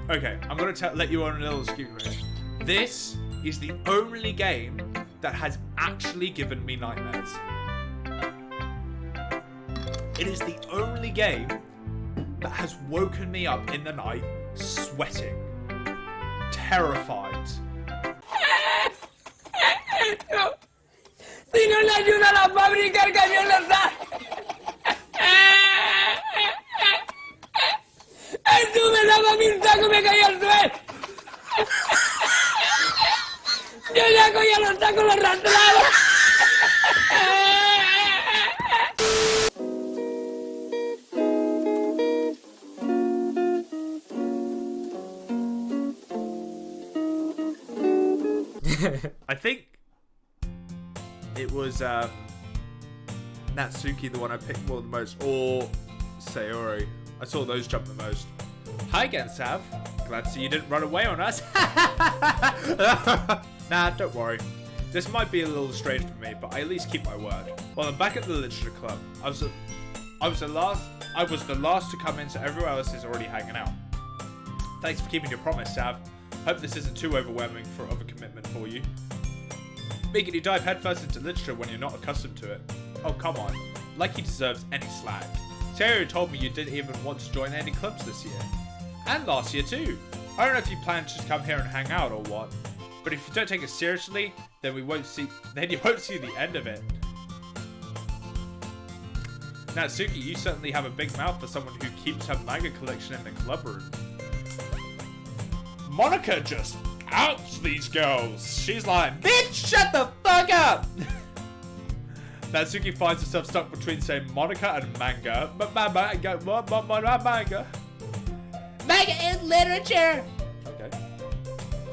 Okay, I'm going to let you on a little secret here. This is the only game that has actually given me nightmares. It is the only game that has woken me up in the night sweating, terrified. Si no le ayuda a la fábrica, el camión lo está. Estuve daba mi saco y me caí al suelo. Yo ya cogía los tacos, los arrastraba. I think it was Natsuki, the one I picked more the most, or Sayori. I saw those jump the most. Hi again, Sav. Glad to see you didn't run away on us. Nah, don't worry. This might be a little strange for me, but I at least keep my word. Well, I'm back at the literature club. I was the last to come in, so everyone else is already hanging out. Thanks for keeping your promise, Sav. Hope this isn't too overwhelming of a commitment for you. Making you dive headfirst into literature when you're not accustomed to it. Oh, come on. Like he deserves any slack. Terry told me you didn't even want to join any clubs this year. And last year too. I don't know if you plan to just come here and hang out or what. But if you don't take it seriously, then you won't see the end of it. Natsuki, you certainly have a big mouth for someone who keeps her manga collection in the club room. Monica just outs these girls. She's like, bitch, shut the fuck up! Natsuki finds herself stuck between saying Monica and manga. Manga. Manga is literature! Okay.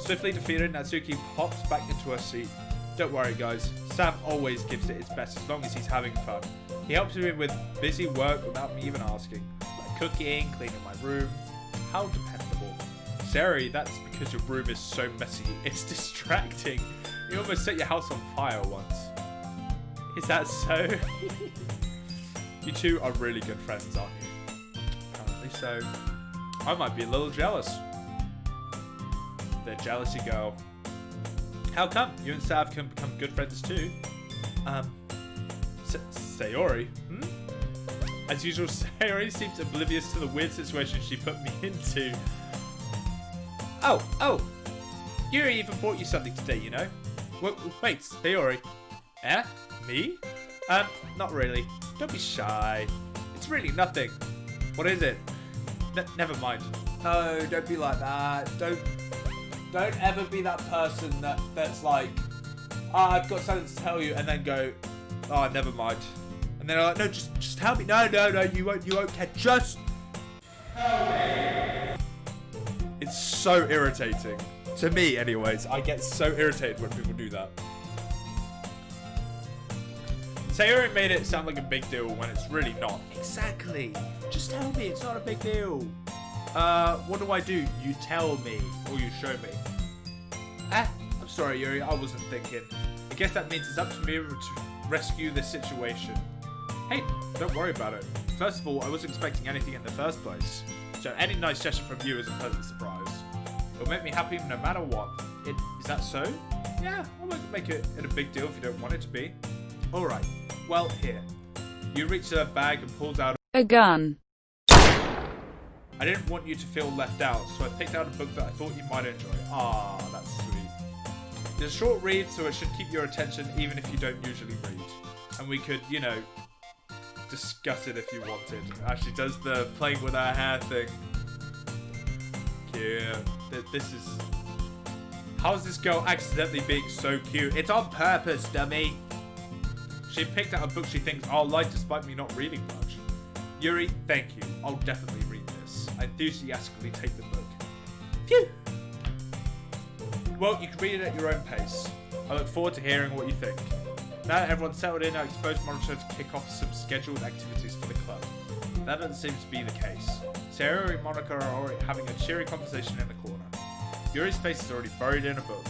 Swiftly defeated, Natsuki pops back into her seat. Don't worry, guys. Sam always gives it its best as long as he's having fun. He helps me with busy work without me even asking. Like cooking, cleaning my room. How dependable. Sari, that's because your room is so messy. It's distracting. You almost set your house on fire once. Is that so? You two are really good friends, aren't you? Apparently so. I might be a little jealous. The jealousy girl. How come? You and Sav can become good friends too. Sayori? As usual, Sayori seems oblivious to the weird situation she put me into. Oh, Yuri even bought you something today, you know? Wait, Sayori. Eh? Me? Not really. Don't be shy. It's really nothing. What is it? Never mind. Oh, don't be like that. Don't ever be that person that's like, I've got something to tell you, and then go, oh, never mind. And then I'm like, no, just tell me. No, you won't care. Just tell me. It's so irritating. To me, anyways. I get so irritated when people do that. Sayori made it sound like a big deal when it's really not. Exactly. Just tell me it's not a big deal. What do? You tell me, or you show me. I'm sorry, Yuri, I wasn't thinking. I guess that means it's up to me to rescue this situation. Hey, don't worry about it. First of all, I wasn't expecting anything in the first place. So any nice gesture from you is a pleasant surprise. It'll make me happy no matter what. Is that so? Yeah, I won't make it a big deal if you don't want it to be. Alright, well, here. You reach her bag and pulls out a gun. I didn't want you to feel left out, so I picked out a book that I thought you might enjoy. Ah, that's sweet. It's a short read, so it should keep your attention even if you don't usually read. And we could, you know, discuss it if you wanted. Actually does the playing with our hair thing. Cute. This is... How is this girl accidentally being so cute? It's on purpose, dummy. She picked out a book she thinks I'll like despite me not reading much. Yuri, thank you. I'll definitely read this. I enthusiastically take the book. Phew! Well, you can read it at your own pace. I look forward to hearing what you think. Now that everyone's settled in, I expect Monitor to kick off some scheduled activities for the club. That doesn't seem to be the case. Sarah and Monica are already having a cheery conversation in the corner. Yuri's face is already buried in a book.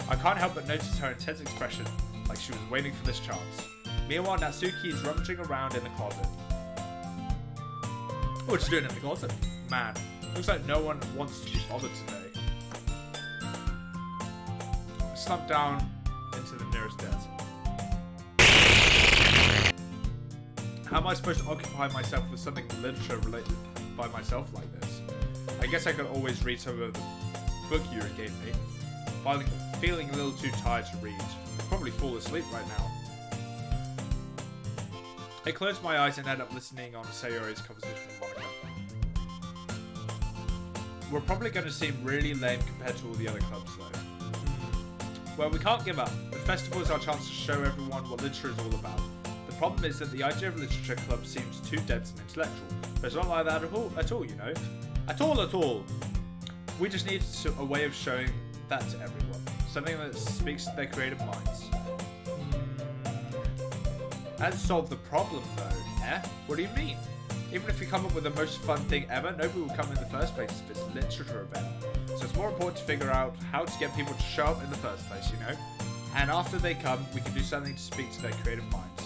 I can't help but notice her intense expression, like she was waiting for this chance. Meanwhile, Natsuki is rummaging around in the closet. What you doing in the closet? Man, Looks like no one wants to be bothered today. I slump down into the nearest desk. How am I supposed to occupy myself with something literature related by myself like this? I guess I could always read some of the book you gave me. Feeling a little too tired to read. I'd probably fall asleep right now. I close my eyes and end up listening on Sayori's conversation with Monica. We're probably going to seem really lame compared to all the other clubs though. Well, we can't give up. The festival is our chance to show everyone what literature is all about. The problem is that the idea of literature club seems too dense and intellectual. But it's not like that at all, you know? At all. We just need a way of showing that to everyone. Something that speaks to their creative minds. That'd solve the problem though, eh? What do you mean? Even if we come up with the most fun thing ever, nobody will come in the first place if it's a literature event. So it's more important to figure out how to get people to show up in the first place, you know? And after they come, we can do something to speak to their creative minds.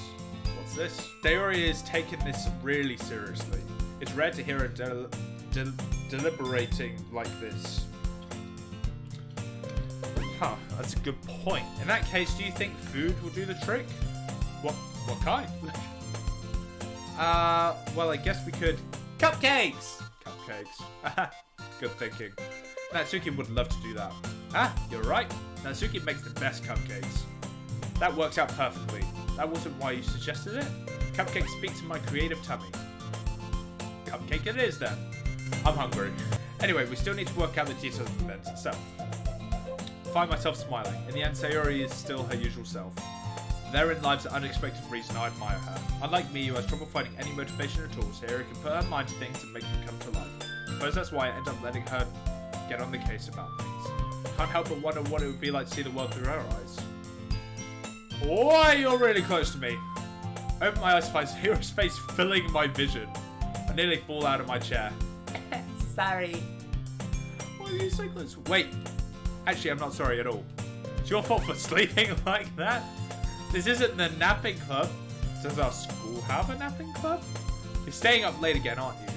What's this? Sayori is taking this really seriously. It's rare to hear her deliberating like this. Huh, that's a good point. In that case, do you think food will do the trick? What kind? Well, I guess we could... Cupcakes! Cupcakes. Good thinking. Natsuki would love to do that. Ah, you're right. Natsuki makes the best cupcakes. That works out perfectly. That wasn't why you suggested it. Cupcakes speak to my creative tummy. Cupcake it is then. I'm hungry. Anyway, we still need to work out the details of the event itself. Find myself smiling. In the end, Sayori is still her usual self. Therein lies an unexpected reason I admire her. Unlike me, who has trouble finding any motivation at all, Sayori can put her mind to things and make them come to life. I suppose that's why I end up letting her get on the case about things. Can't help but wonder what it would be like to see the world through her eyes. Boy, you're really close to me. Open my eyes to find Sayori's face filling my vision. I nearly fall out of my chair. Sorry. Why are you so close? Wait. Actually, I'm not sorry at all. It's your fault for sleeping like that. This isn't the napping club. Does our school have a napping club? You're staying up late again, aren't you?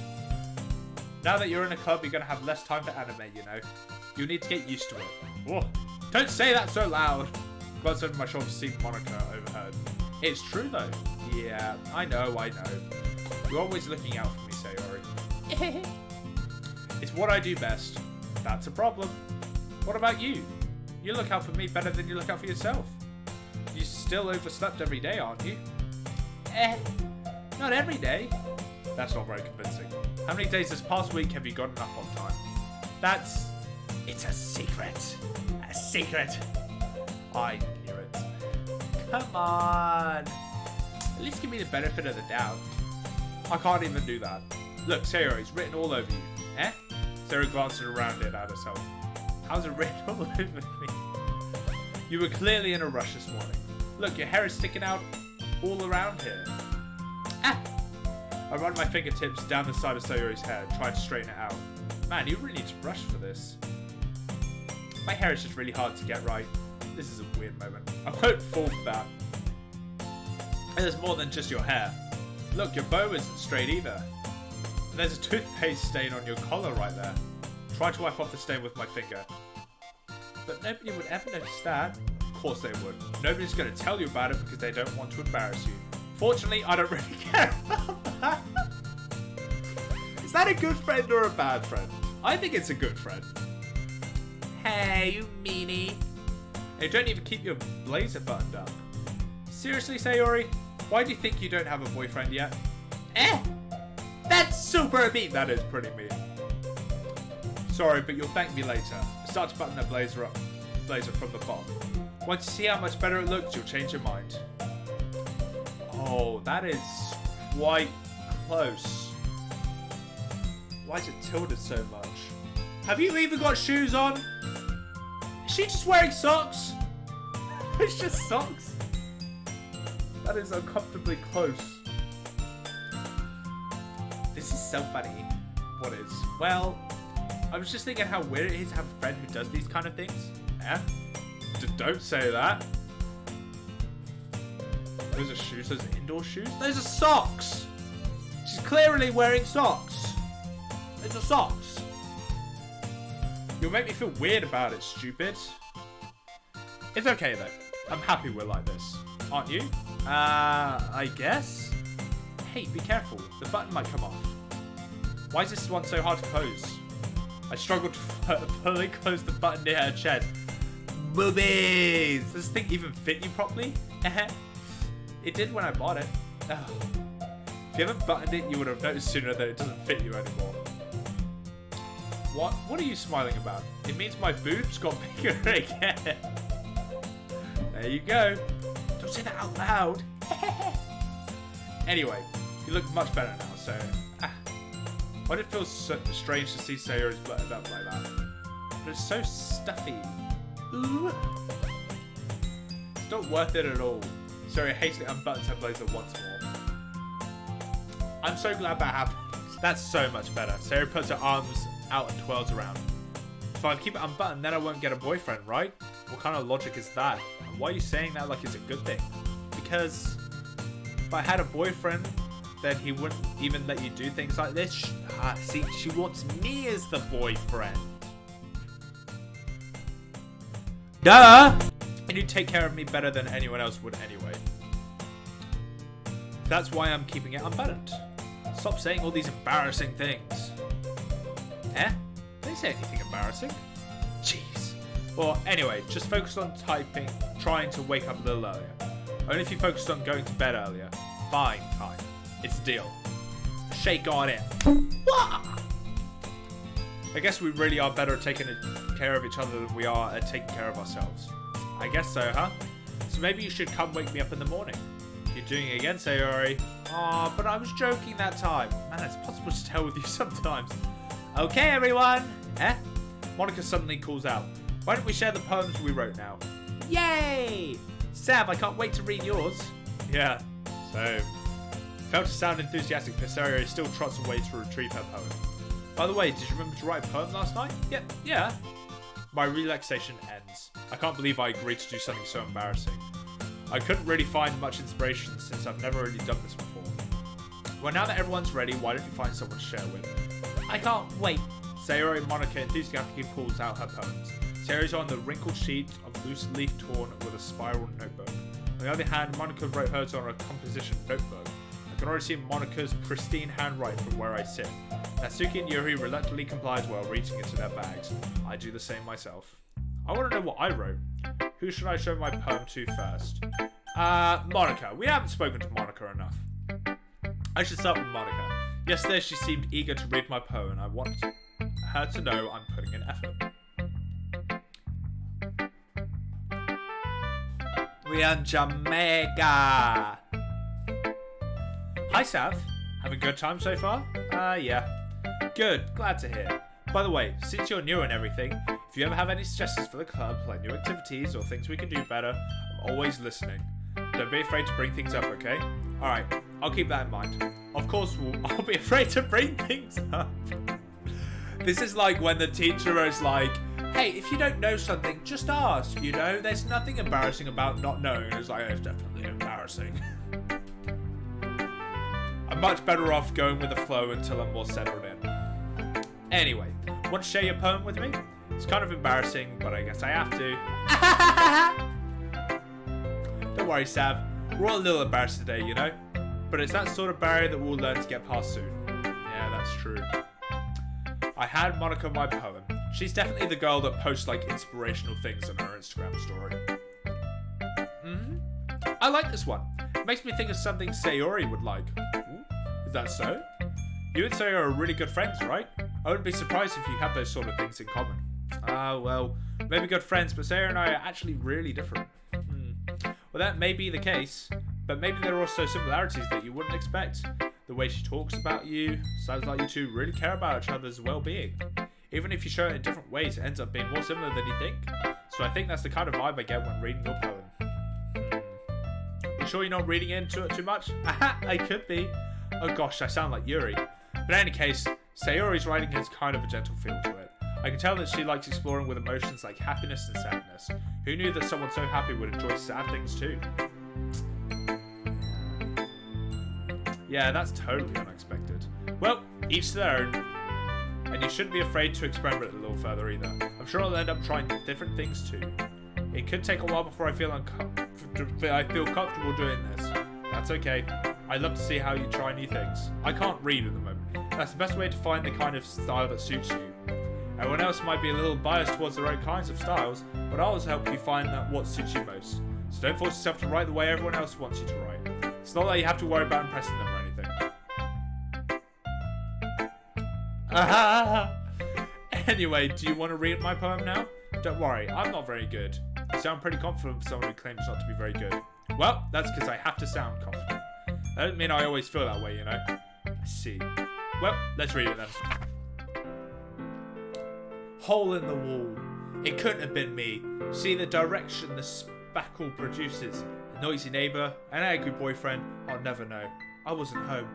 Now that you're in a club, you're going to have less time for anime, you know. You need to get used to it. Whoa. Don't say that so loud. Glanced over my shoulder to see Monica overheard. It's true, though. Yeah, I know. You're always looking out for me, Sayori. It's what I do best. That's a problem. What about you? You look out for me better than you look out for yourself. You still overslept every day, aren't you? Not every day. That's not very convincing. How many days this past week have you gotten up on time? It's a secret. A secret. I knew it. Come on. At least give me the benefit of the doubt. I can't even do that. Look, Sayori, it's written all over you. Eh? Sayori glanced around it at herself. How's it written all over me? You were clearly in a rush this morning. Look, your hair is sticking out all around here. Ah! I run my fingertips down the side of Sayori's hair, trying to straighten it out. Man, you really need to brush for this. My hair is just really hard to get right. This is a weird moment. I won't fall for that. And there's more than just your hair. Look, your bow isn't straight either. And there's a toothpaste stain on your collar right there. Try to wipe off the stain with my finger. But nobody would ever notice that. Of course they would. Nobody's going to tell you about it because they don't want to embarrass you. Fortunately, I don't really care about that. Is that a good friend or a bad friend? I think it's a good friend. Hey, you meanie. You don't even keep your blazer buttoned up. Seriously, Sayori? Why do you think you don't have a boyfriend yet? That's super mean. That is pretty mean. Sorry, but you'll thank me later. Start to button that blazer from the bottom. Once you see how much better it looks, you'll change your mind. Oh, that is quite close. Why is it tilted so much? Have you even got shoes on? Is she just wearing socks? It's just socks. That is uncomfortably close. This is so funny. What is? Well, I was just thinking how weird it is to have a friend who does these kind of things. Yeah? Don't say that. Those are shoes. Those are indoor shoes. Those are socks. She's clearly wearing socks. Those are socks. You'll make me feel weird about it, stupid. It's okay though. I'm happy we're like this. Aren't you? I guess? Hey, be careful. The button might come off. Why is this one so hard to close? I struggled to fully close the button near her chest. Boobies! Does this thing even fit you properly? It did when I bought it. Ugh. If you haven't buttoned it, you would have noticed sooner that it doesn't fit you anymore. What are you smiling about? It means my boobs got bigger again. There you go. Don't say that out loud. Anyway, you look much better now, so... Why did it feel so strange to see Sayori's blurted up like that? But it's so stuffy. Ooh. It's not worth it at all. Sayori hastily unbuttons her blazer once more. I'm so glad that happened. That's so much better. Sayori puts her arms out and twirls around. If I keep it unbuttoned, then I won't get a boyfriend, right? What kind of logic is that? And why are you saying that like it's a good thing? Because if I had a boyfriend, then he wouldn't even let you do things like this. See, she wants me as the boyfriend. Duh! And you take care of me better than anyone else would anyway. That's why I'm keeping it unbuttoned. Stop saying all these embarrassing things. Eh? They say anything embarrassing. Jeez. Well, anyway, just focus on trying to wake up a little earlier. Only if you focused on going to bed earlier. Fine. It's a deal. Shake on it. I guess we really are better at taking care of each other than we are at taking care of ourselves. I guess so, huh? So maybe you should come wake me up in the morning. You're doing it again, Sayori. Aw, but I was joking that time. Man, it's possible to tell with you sometimes. Okay, everyone. Eh? Monica suddenly calls out. Why don't we share the poems we wrote now? Yay! Sav, I can't wait to read yours. Yeah, so... Failed to sound enthusiastic, but Sayori still trots away to retrieve her poem. By the way, did you remember to write a poem last night? Yeah. My relaxation ends. I can't believe I agreed to do something so embarrassing. I couldn't really find much inspiration since I've never really done this before. Well, now that everyone's ready, why don't you find someone to share with? I can't wait. Sayori and Monica enthusiastically pulls out her poems. Sayori's on the wrinkled sheet of loose leaf torn with a spiral notebook. On the other hand, Monica wrote hers on a composition notebook. I can already see Monica's pristine handwriting from where I sit. Natsuki and Yuri reluctantly complies while reaching into their bags. I do the same myself. I want to know what I wrote. Who should I show my poem to first? Monica. We haven't spoken to Monica enough. I should start with Monica. Yesterday she seemed eager to read my poem and I want her to know I'm putting in effort. We are in Jamaica. Hi, Sav. Having a good time so far? Yeah. Good. Glad to hear. By the way, since you're new and everything, if you ever have any suggestions for the club, like new activities or things we can do better, I'm always listening. Don't be afraid to bring things up, okay? Alright, I'll keep that in mind. Of course, I'll be afraid to bring things up. This is like when the teacher is like, hey, if you don't know something, just ask, you know? There's nothing embarrassing about not knowing. It's like, it's definitely embarrassing. I'm much better off going with the flow until I'm more settled in. Anyway, want to share your poem with me? It's kind of embarrassing, but I guess I have to. Don't worry, Sav. We're all a little embarrassed today, you know? But it's that sort of barrier that we'll learn to get past soon. Yeah, that's true. I had Monica my poem. She's definitely the girl that posts like inspirational things on her Instagram story. I like this one. It makes me think of something Sayori would like. Ooh, is that so? You and Sayori are really good friends, right? I wouldn't be surprised if you had those sort of things in common. Well, maybe good friends, but Sayori and I are actually really different. Well, that may be the case, but maybe there are also similarities that you wouldn't expect. The way she talks about you sounds like you two really care about each other's well-being. Even if you show it in different ways, it ends up being more similar than you think. So I think that's the kind of vibe I get when reading your poem. You sure you're not reading into it too much? Aha, I could be. Oh gosh, I sound like Yuri. But in any case, Sayori's writing has kind of a gentle feel to it. I can tell that she likes exploring with emotions like happiness and sadness. Who knew that someone so happy would enjoy sad things too? Yeah, that's totally unexpected. Well, each to their own. And you shouldn't be afraid to experiment a little further either. I'm sure I'll end up trying different things too. It could take a while before I feel comfortable doing this. That's okay. I'd love to see how you try new things. I can't read at the moment. That's the best way to find the kind of style that suits you. Everyone else might be a little biased towards their own kinds of styles, but I'll always help you find what suits you most. So don't force yourself to write the way everyone else wants you to write. It's not like you have to worry about impressing them or anything. Anyway, do you want to read my poem now? Don't worry, I'm not very good. You sound pretty confident for someone who claims not to be very good. Well, that's because I have to sound confident. That doesn't mean I always feel that way, you know. I see. Well, let's read it then. Hole in the wall. It couldn't have been me. See the direction the spackle produces. A noisy neighbour, an angry boyfriend. I'll never know. I wasn't home.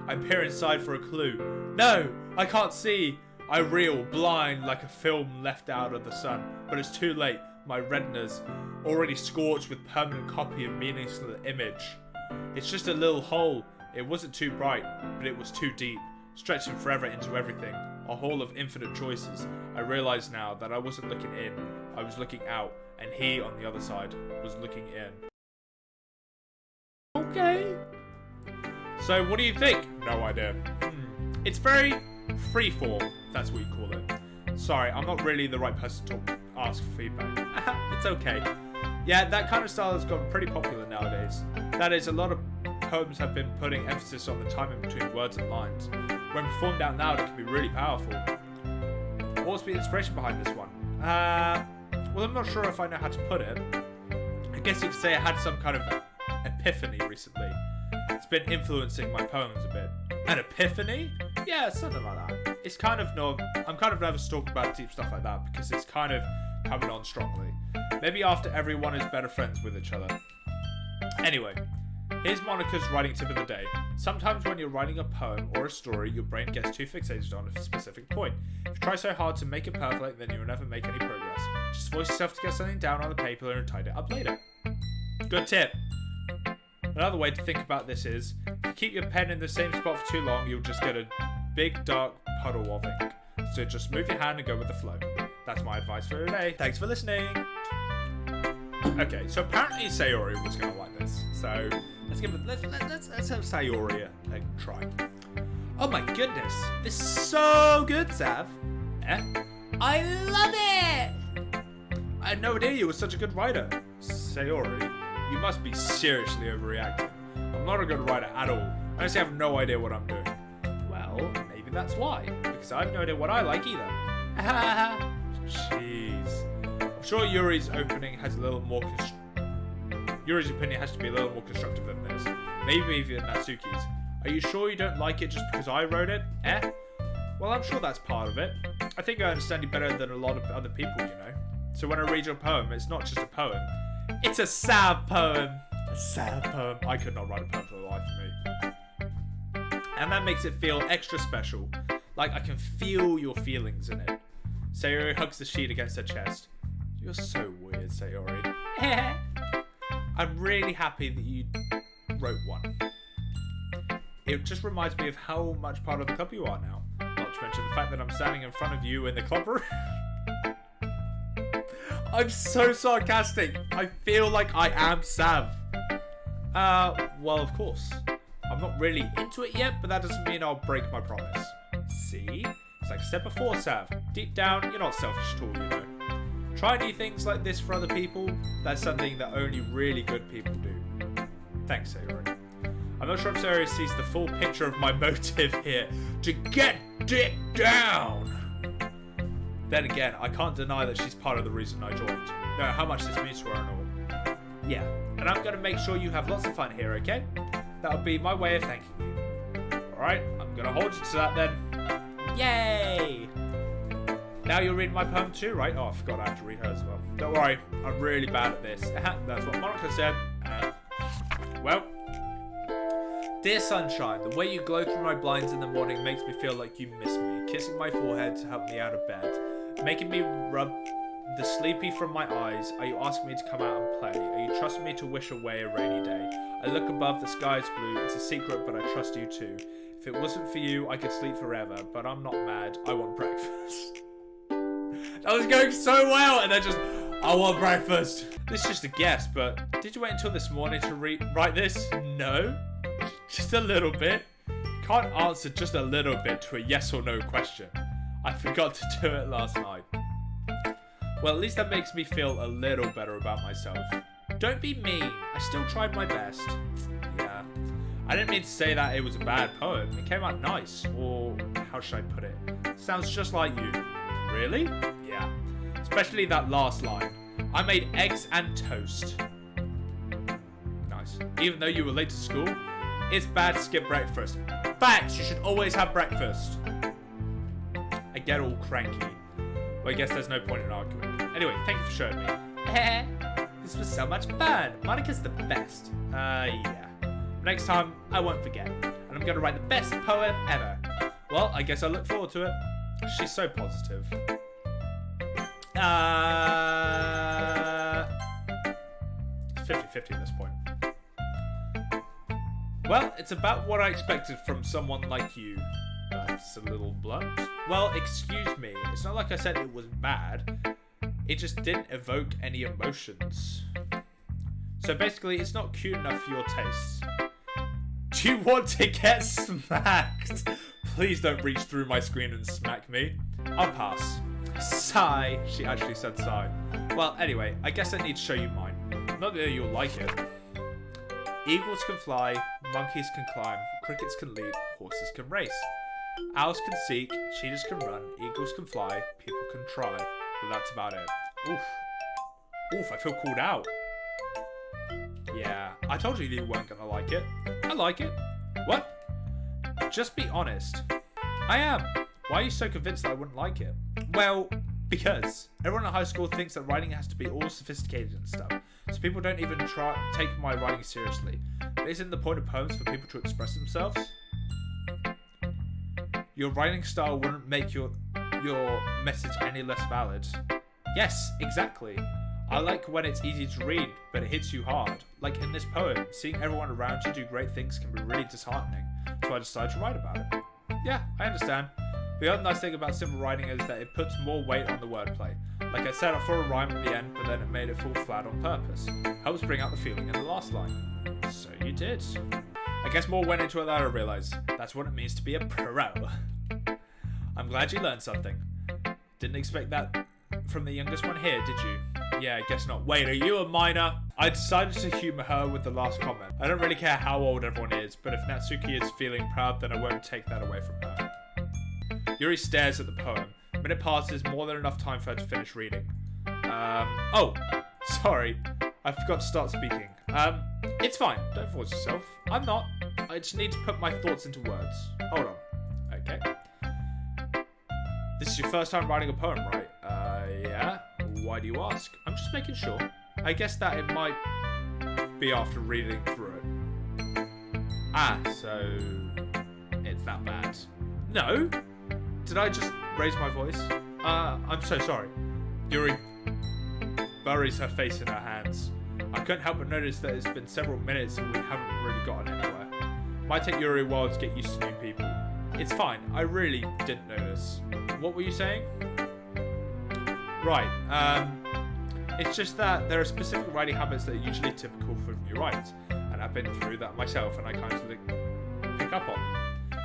I peer inside for a clue. No, I can't see. I reel, blind, like a film left out of the sun. But it's too late. My retina's already scorched with permanent copy of meaningless image. It's just a little hole. It wasn't too bright, but it was too deep, stretching forever into everything. A hole of infinite choices. I realise now that I wasn't looking in, I was looking out, and he on the other side was looking in. Okay. So what do you think? No idea. It's very freeform, if that's what you call it. Sorry, I'm not really the right person to ask for feedback. It's okay. Yeah, that kind of style has gotten pretty popular nowadays. That is, a lot of poems have been putting emphasis on the time in between words and lines. When performed out loud, it can be really powerful. What's the inspiration behind this one? Well, I'm not sure if I know how to put it. I guess you could say I had some kind of epiphany recently. It's been influencing my poems a bit. An epiphany? Yeah, something like that. It's kind of I'm kind of nervous to talk about deep stuff like that because it's kind of coming on strongly. Maybe after everyone is better friends with each other. Anyway, here's Monica's writing tip of the day. Sometimes when you're writing a poem or a story, your brain gets too fixated on a specific point. If you try so hard to make it perfect, then you'll never make any progress. Just force yourself to get something down on the paper and tidy it up later. Good tip. Another way to think about this is, if you keep your pen in the same spot for too long, you'll just get a big dark puddle of ink. So just move your hand and go with the flow. That's my advice for today. Thanks for listening. Okay, so apparently Sayori was gonna like this. So let's have Sayori a try. Oh my goodness, this is so good, Sav. I love it. I had no idea you were such a good writer. Sayori, you must be seriously overreacting. I'm not a good writer at all. I honestly have no idea what I'm doing. Well, maybe that's why. Because I have no idea what I like either. Jeez. I'm sure Yuri's opening has a little more Yuri's opinion has to be a little more constructive than this. Maybe even Natsuki's. Are you sure you don't like it just because I wrote it? Well, I'm sure that's part of it. I think I understand you better than a lot of other people, you know. So when I read your poem, it's not just a poem. It's a sad poem. A sad poem. I could not write a poem for the life of me. And that makes it feel extra special. Like I can feel your feelings in it. Sayori hugs the sheet against her chest. You're so weird, Sayori. I'm really happy that you wrote one. It just reminds me of how much part of the club you are now. Not to mention the fact that I'm standing in front of you in the club room. I'm so sarcastic. I feel like I am Sav. Well, of course. I'm not really into it yet, but that doesn't mean I'll break my promise. See? It's like I said before, Sav. Deep down, you're not selfish at all, you know. Try new things like this for other people. That's something that only really good people do. Thanks, Sayori. I'm not sure if Sayori sees the full picture of my motive here. To get dick down! Then again, I can't deny that she's part of the reason I joined. Know how much this means to her and all. Yeah, and I'm going to make sure you have lots of fun here, okay? That'll be my way of thanking you. Alright, I'm going to hold you to that then. Yay! Now you'll read my poem too, right? Oh, I forgot I have to read hers as well. Don't worry, I'm really bad at this. That's what Monica said. Well, dear sunshine, the way you glow through my blinds in the morning makes me feel like you miss me. Kissing my forehead to help me out of bed. Making me rub the sleepy from my eyes. Are you asking me to come out and play? Are you trusting me to wish away a rainy day? I look above, the sky is blue. It's a secret, but I trust you too. If it wasn't for you, I could sleep forever, but I'm not mad. I want breakfast. That was going so well, and then just, I want breakfast. This is just a guess, but did you wait until this morning to write this? No. Just a little bit. Can't answer just a little bit to a yes or no question. I forgot to do it last night. Well, at least that makes me feel a little better about myself. Don't be mean. I still tried my best. Yeah. I didn't mean to say that it was a bad poem. It came out nice. Or, how should I put it? Sounds just like you. Really? Yeah. Especially that last line. I made eggs and toast. Nice. Even though you were late to school, it's bad to skip breakfast. Facts! You should always have breakfast. I get all cranky. Well, I guess there's no point in arguing. Anyway, thank you for showing me. This was so much fun. Monica's the best. Yeah. Next time, I won't forget. And I'm going to write the best poem ever. Well, I guess I look forward to it. She's so positive. 50-50 at this point. Well, it's about what I expected from someone like you. That's a little blunt. Well, excuse me. It's not like I said it was bad. It just didn't evoke any emotions. So basically, it's not cute enough for your tastes. Do you want to get smacked? Please don't reach through my screen and smack me. I'll pass. Sigh. She actually said sigh. Well, anyway, I guess I need to show you mine. Not that you'll like it. Eagles can fly, monkeys can climb, crickets can leap, horses can race. Owls can seek, cheetahs can run, eagles can fly, people can try. But that's about it. Oof. Oof, I feel called out. Yeah, I told you weren't gonna like it. I like it. What? Just be honest. I am. Why are you so convinced that I wouldn't like it? Well, because everyone in high school thinks that writing has to be all sophisticated and stuff. So people don't even take my writing seriously. But isn't the point of poems for people to express themselves? Your writing style wouldn't make your message any less valid. Yes, exactly. I like when it's easy to read, but it hits you hard. Like in this poem, seeing everyone around you do great things can be really disheartening. So I decided to write about it. Yeah, I understand. The other nice thing about simple writing is that it puts more weight on the wordplay. Like I set up for a rhyme at the end, but then it made it fall flat on purpose. Helps bring out the feeling in the last line. So you did. I guess more went into it than I realised. That's what it means to be a pro. I'm glad you learned something. Didn't expect that from the youngest one here, did you? Yeah, I guess not. Wait, are you a minor? I decided to humour her with the last comment. I don't really care how old everyone is, but if Natsuki is feeling proud, then I won't take that away from her. Yuri stares at the poem. A minute passes, more than enough time for her to finish reading. Oh, sorry. I forgot to start speaking. It's fine. Don't force yourself. I'm not. I just need to put my thoughts into words. Hold on. Okay. This is your first time writing a poem, right? Yeah. Why do you ask? I'm just making sure. I guess that it might be after reading through it. Ah, so it's that bad. No. Did I just raise my voice? I'm so sorry. Yuri buries her face in her hands. I couldn't help but notice that it's been several minutes and we haven't really gotten anywhere. Might take Yuri a while to get used to new people. It's fine, I really didn't notice. What were you saying? Right, it's just that there are specific writing habits that are usually typical for new writers, and I've been through that myself and I kind of pick up on them.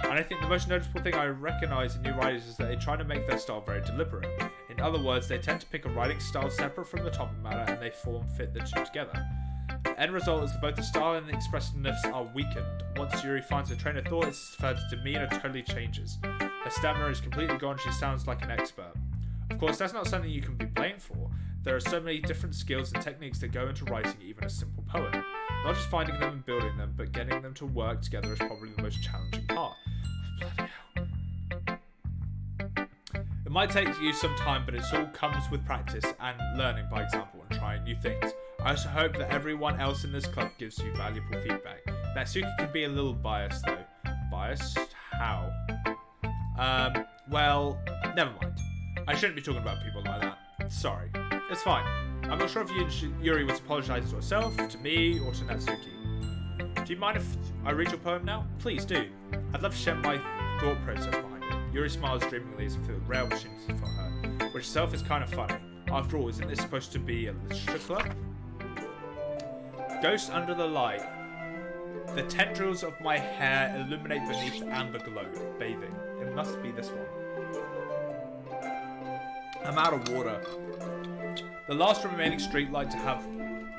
And I think the most noticeable thing I recognise in new writers is that they try to make their style very deliberate. In other words, they tend to pick a writing style separate from the topic matter and they fit the two together. The end result is that both the style and the expressiveness are weakened. Once Yuri finds a train of thought, her demeanour totally changes. Her stamina is completely gone, she sounds like an expert. Of course, that's not something you can be blamed for. There are so many different skills and techniques that go into writing even a simple poem. Not just finding them and building them, but getting them to work together is probably the most challenging part. Bloody hell. It might take you some time, but it all comes with practice and learning by example and trying new things. I also hope that everyone else in this club gives you valuable feedback. Natsuki can be a little biased though. Biased? How? Well, never mind. I shouldn't be talking about people like that. Sorry. It's fine. I'm not sure if Yuri was apologising to herself, to me, or to Natsuki. Do you mind if I read your poem now? Please do. I'd love to share my thought process behind it. Yuri smiles dreamingly as if the rare opportunity for her, which itself is kind of funny. After all, isn't this supposed to be a literature club? Ghost under the light. The tendrils of my hair illuminate beneath the amber glow, bathing. It must be this one. I'm out of water. The last remaining streetlight to have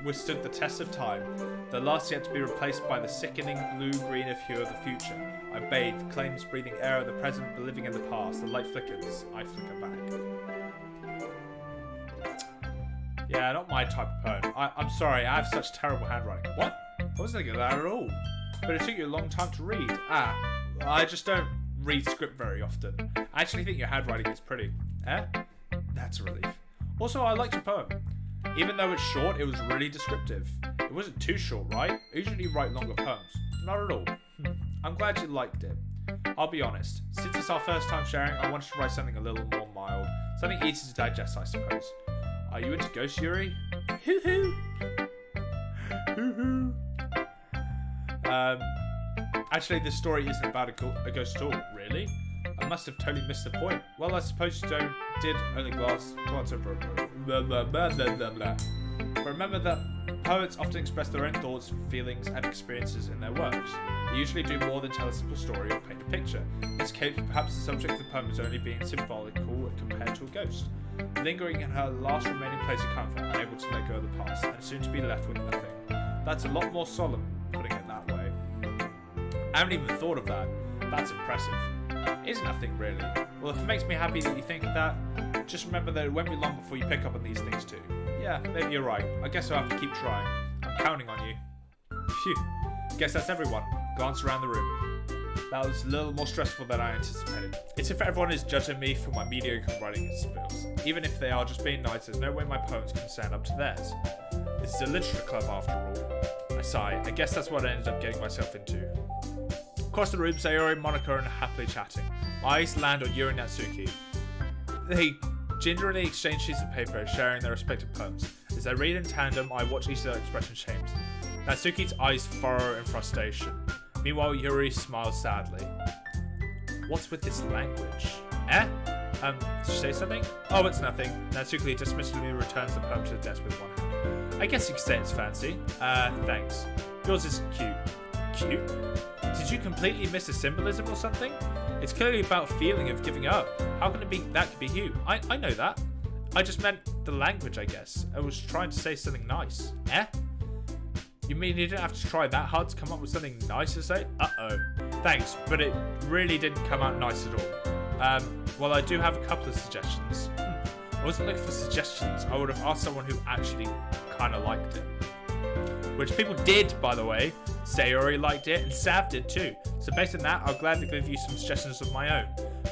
withstood the test of time. The last yet to be replaced by the sickening blue-green hue of the future. I bathe, claims breathing air of the present, but living in the past. The light flickers. I flicker back. Yeah, not my type of poem. I'm sorry, I have such terrible handwriting. What? I wasn't thinking of that at all. But it took you a long time to read. I just don't read script very often. I actually think your handwriting is pretty. Eh? That's a relief. Also, I liked your poem. Even though it's short, it was really descriptive. It wasn't too short, right? I usually write longer poems. Not at all. I'm glad you liked it. I'll be honest. Since it's our first time sharing, I wanted to write something a little more mild. Something easy to digest, I suppose. Are you into ghosts, Yuri? Hoo-hoo! Hoo-hoo! Actually, this story isn't about a ghost at all, really. I must have totally missed the point. Well, I suppose you did only glance over it. Blah, blah, blah, blah, blah, blah. But remember that poets often express their own thoughts, feelings, and experiences in their works. They usually do more than tell a simple story or paint a picture. In this case, perhaps the subject of the poem is only being symbolical compared to a ghost. Lingering in her last remaining place of comfort, unable to let go of the past, and soon to be left with nothing. That's a lot more solemn, putting it that way. I haven't even thought of that. That's impressive. It's nothing really. Well, if it makes me happy that you think of that, just remember that it won't be long before you pick up on these things too. Yeah, maybe you're right. I guess I'll have to keep trying. I'm counting on you. Phew. Guess that's everyone. Glance around the room. That was a little more stressful than I anticipated. It's if everyone is judging me for my mediocre writing skills. Even if they are just being nice, there's no way my poems can stand up to theirs. This is a literature club after all. I sigh. I guess that's what I ended up getting myself into. Across the room, Sayori and Monica are happily chatting. My eyes land on Yuri and Natsuki. They gingerly exchange sheets of paper, sharing their respective poems. As I read in tandem, I watch each of their expressions change. Natsuki's eyes furrow in frustration. Meanwhile, Yuri smiles sadly. What's with this language? Eh? Did you say something? Oh, it's nothing. Natsuki dismissively returns the poem to the desk with one hand. I guess you could say it's fancy. Thanks. Yours is cute. Cute? Did you completely miss the symbolism or something? It's clearly about feeling of giving up. How can it be that could be you? I know that. I just meant the language, I guess. I was trying to say something nice. Eh? You mean you didn't have to try that hard to come up with something nice to say? Uh-oh. Thanks, but it really didn't come out nice at all. Well, I do have a couple of suggestions. I wasn't looking for suggestions. I would have asked someone who actually kind of liked it. Which people did, by the way. Sayori liked it, and Sav did too. So based on that, I'll gladly give you some suggestions of my own.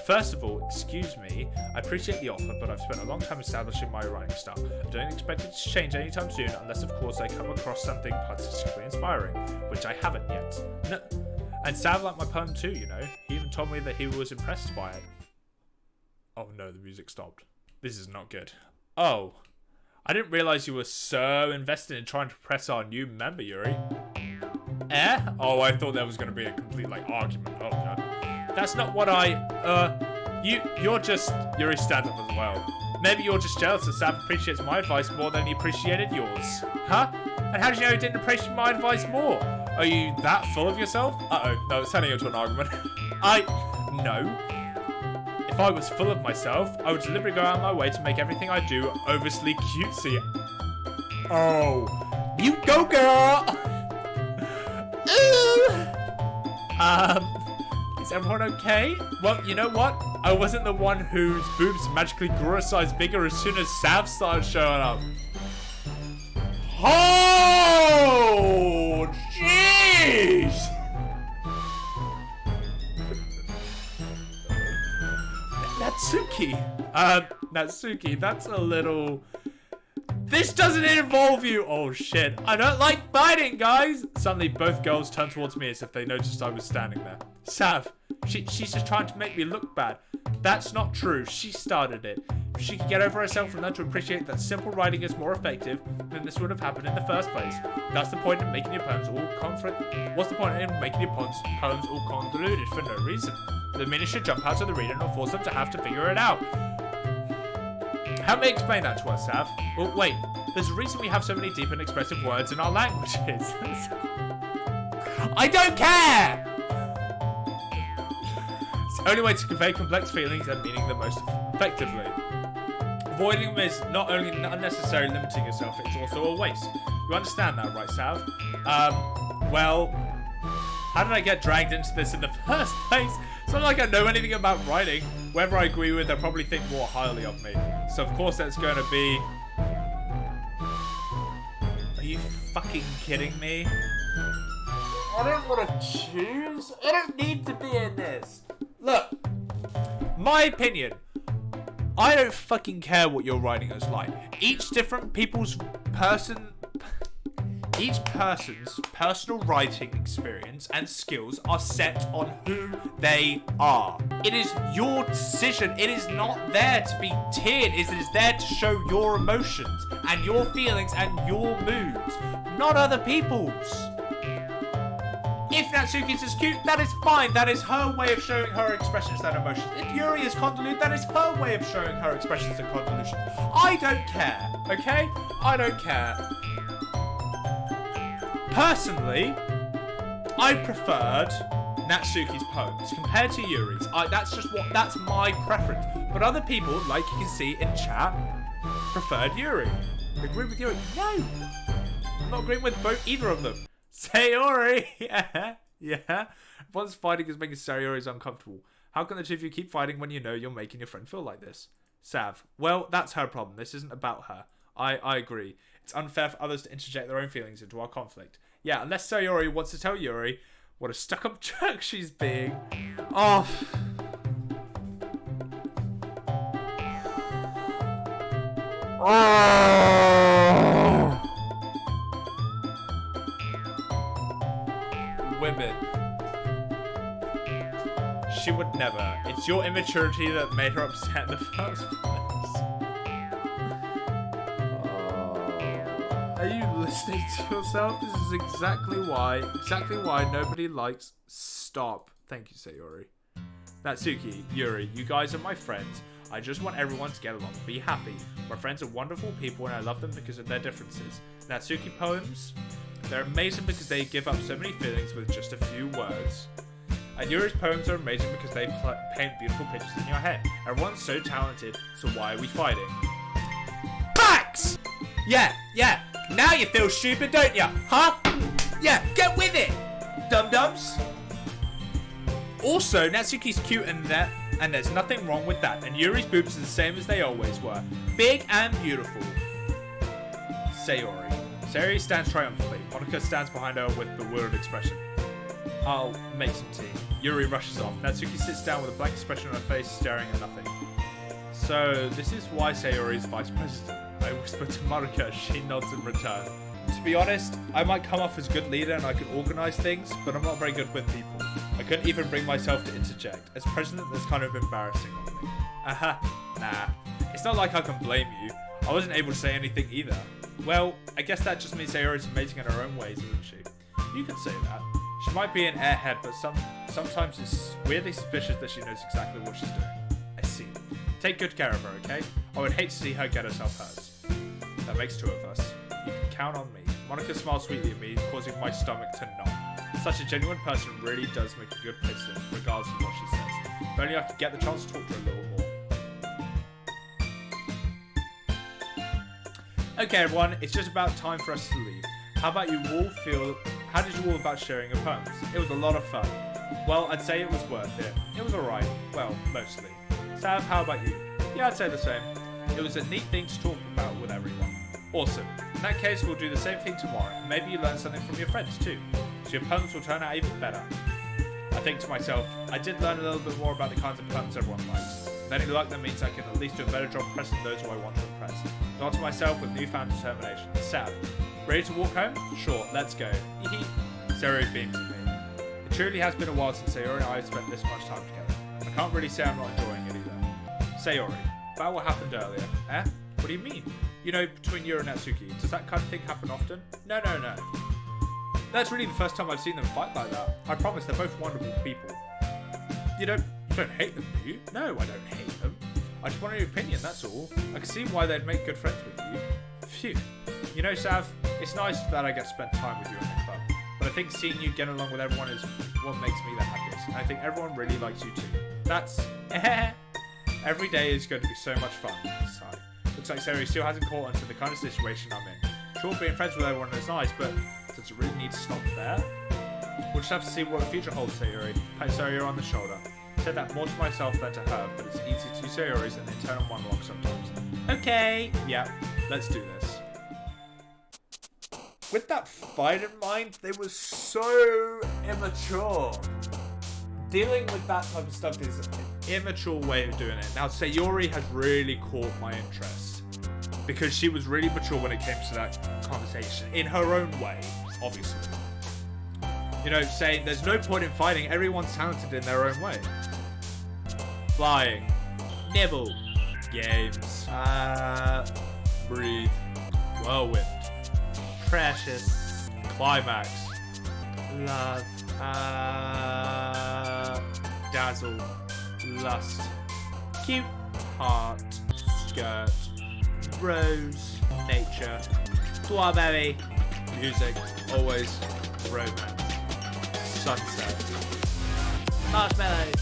First of all, excuse me, I appreciate the offer, but I've spent a long time establishing my writing style. I don't expect it to change anytime soon, unless of course I come across something particularly inspiring, which I haven't yet. No. And Sav liked my poem too, you know. He even told me that he was impressed by it. Oh no, the music stopped. This is not good. Oh. I didn't realize you were so invested in trying to press our new member, Yuri. Eh? Oh, I thought there was going to be a complete, argument. Oh, no. That's not what you're just... Yuri stands up as well. Maybe you're just jealous that Sam appreciates my advice more than he appreciated yours. Huh? And how did you know he didn't appreciate my advice more? Are you that full of yourself? Uh-oh. No, it's turning into an argument. No. If I was full of myself, I would deliberately go out of my way to make everything I do overly cutesy. Oh. You go, girl! Is everyone okay? Well, you know what? I wasn't the one whose boobs magically grew a size bigger as soon as Sav started showing up. Oh, jeez! Natsuki, that's a little... This doesn't involve you! Oh shit, I don't like fighting, guys! Suddenly, both girls turned towards me as if they noticed I was standing there. Sav, she's just trying to make me look bad. That's not true, she started it. she could get over herself and learn to appreciate that simple writing is more effective, then this would have happened in the first place. That's the point in making your poems all What's the point in making your poems all convoluted for no reason? The meaning should jump out to the reader and force them to have to figure it out. Help me explain that to us, Sav. Well, wait. There's a reason we have so many deep and expressive words in our languages. I don't care! It's the only way to convey complex feelings and meaning the most effectively. Avoiding them is not only unnecessary limiting yourself, it's also a waste. You understand that, right, Sav? Well, how did I get dragged into this in the first place? It's not like I know anything about writing. Whoever I agree with, they'll probably think more highly of me. So of course that's going to be... Are you fucking kidding me? I don't want to choose. I don't need to be in this. Look, my opinion. I don't fucking care what your writing is like. Each person's personal writing experience and skills are set on who they are. It is your decision. It is not there to be tiered. It is there to show your emotions and your feelings and your moods, not other people's. If Natsuki's is cute, that is fine. That is her way of showing her expressions and emotions. If Yuri is convoluted, that is her way of showing her expressions and convolutions. I don't care, okay? I don't care. Personally, I preferred Natsuki's poems compared to Yuri's. That's my preference. But other people, like you can see in chat, preferred Yuri. Agree with Yuri? No. I'm not agreeing with either of them. Sayori! Yeah. Once fighting is making Sayori's uncomfortable. How can the two of you keep fighting when you know you're making your friend feel like this? Sav. Well, that's her problem. This isn't about her. I agree. It's unfair for others to interject their own feelings into our conflict. Yeah, unless Sayori wants to tell Yuri what a stuck-up jerk she's being. Oh. Oh. Women. She would never. It's your immaturity that made her upset in the first place. Are you listening to yourself? This is exactly why nobody likes... Stop. Thank you, Sayori. Natsuki, Yuri, you guys are my friends. I just want everyone to get along and be happy. My friends are wonderful people and I love them because of their differences. Natsuki poems... They're amazing because they give up so many feelings with just a few words. And Yuri's poems are amazing because they paint beautiful pictures in your head. Everyone's so talented, so why are we fighting? Facts! Yeah. Now you feel stupid, don't ya? Huh? Yeah, get with it, dum-dums. Also, Natsuki's cute and there's nothing wrong with that. And Yuri's boobs are the same as they always were. Big and beautiful. Sayori. Sayori stands triumphantly. Monika stands behind her with bewildered expression. I'll make some tea. Yuri rushes off. Natsuki sits down with a blank expression on her face, staring at nothing. So, this is why Sayori is vice president. I whisper to Monika as she nods in return. To be honest, I might come off as a good leader and I could organize things, but I'm not very good with people. I couldn't even bring myself to interject. As president, that's kind of embarrassing of me. Nah. It's not like I can blame you. I wasn't able to say anything either. Well, I guess that just means Sayori's amazing in her own ways, isn't she? You could say that. She might be an airhead, but sometimes it's weirdly suspicious that she knows exactly what she's doing. I see. Take good care of her, okay? I would hate to see her get herself hurt. That makes two of us. You can count on me. Monika smiles sweetly at me, causing my stomach to knot. Such a genuine person really does make a good president, regardless of what she says. If only I could get the chance to talk to her a little more. Okay, everyone, it's just about time for us to leave. How did you all about sharing your poems? It was a lot of fun. Well, I'd say it was worth it. It was alright. Well, mostly. Sav, how about you? Yeah, I'd say the same. It was a neat thing to talk about with everyone. Awesome. In that case, we'll do the same thing tomorrow. Maybe you learn something from your friends too. So your poems will turn out even better. I think to myself, I did learn a little bit more about the kinds of poems everyone likes. With any luck, that means I can at least do a better job impressing those who I want to impress. Not to myself with newfound determination. Sav, ready to walk home? Sure, let's go. Sayori beams at me. It truly has been a while since Sayori and I have spent this much time together. I can't really say I'm not enjoying it either. Sayori, about what happened earlier. Eh? What do you mean? You know, between you and Natsuki. Does that kind of thing happen often? No. That's really the first time I've seen them fight like that. I promise they're both wonderful people. You don't hate them, do you? No, I don't hate them. I just wanted your opinion, that's all. I can see why they'd make good friends with you. Phew. You know, Sav, it's nice that I get to spend time with you in the club. But I think seeing you get along with everyone is what makes me the happiest. And I think everyone really likes you too. That's... Every day is going to be so much fun. Sigh. Looks like Sayori still hasn't caught on to the kind of situation I'm in. Sure, being friends with everyone is nice, but does it really need to stop there? We'll just have to see what the future holds, Sayori. Pat Sayori on the shoulder. I said that more to myself than to her, but it's easy to Sayori's an internal monologue sometimes. Okay. Yeah, let's do this. With that fight in mind, they were so immature. Dealing with that type of stuff is an immature way of doing it. Now, Sayori has really caught my interest because she was really mature when it came to that conversation in her own way, obviously. You know, saying there's no point in fighting, everyone's talented in their own way. Flying. Nibble. Games. Breathe. Whirlwind. Precious. Climax. Love. Dazzle. Lust. Cute. Heart. Skirt. Rose. Nature. Strawberry. Music. Always. Romance. Sunset. Marshmallows.